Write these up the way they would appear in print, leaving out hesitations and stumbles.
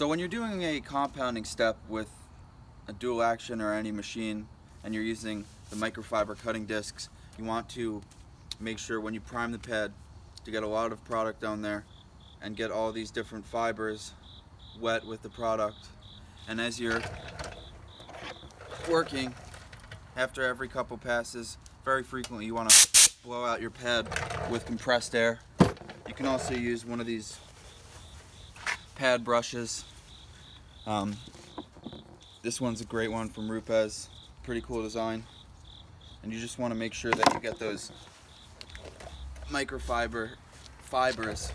So when you're doing a compounding step with a dual action or any machine and you're using the microfiber cutting discs, you want to make sure when you prime the pad to get a lot of product on there and get all these different fibers wet with the product. And as you're working, after every couple passes, very frequently you want to blow out your pad with compressed air. You can also use one of these pad brushes. This one's a great one from Rupes, pretty cool design. And you just want to make sure that you get those microfiber fibers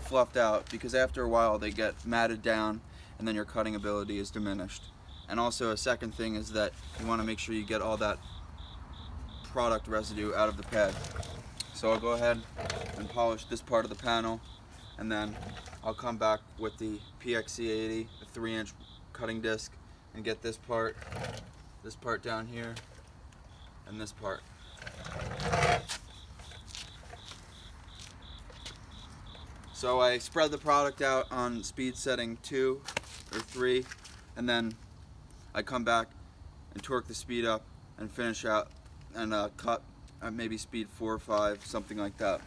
fluffed out, because after a while they get matted down and then your cutting ability is diminished. And also a second thing is that you want to make sure you get all that product residue out of the pad. So I'll go ahead and polish this part of the panel, and then I'll come back with the PXC80, a 3-inch cutting disc, and get this part down here, and this part. So I spread the product out on speed setting 2 or 3, and then I come back and torque the speed up and finish out and cut at maybe speed 4 or 5, something like that.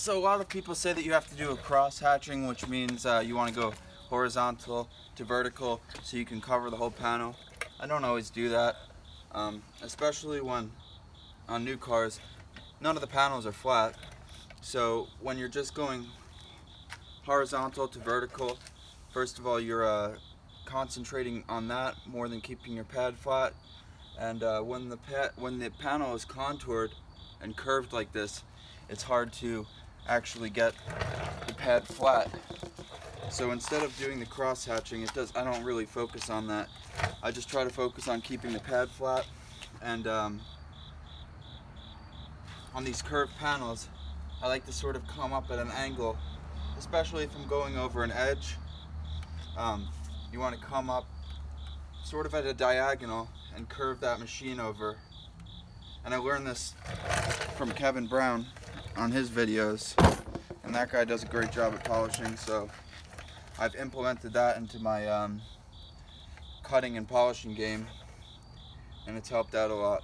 So a lot of people say that you have to do a cross hatching, which means you want to go horizontal to vertical so you can cover the whole panel. I don't always do that, especially when on new cars none of the panels are flat. So when you're just going horizontal to vertical, first of all you're concentrating on that more than keeping your pad flat. And when the panel is contoured and curved like this, it's hard to actually get the pad flat. So instead of doing the cross hatching, I don't really focus on that. I just try to focus on keeping the pad flat. And on these curved panels, I like to sort of come up at an angle, especially if I'm going over an edge. You want to come up sort of at a diagonal and curve that machine over. And I learned this from Kevin Brown on his videos, and that guy does a great job at polishing, so I've implemented that into my cutting and polishing game, and it's helped out a lot.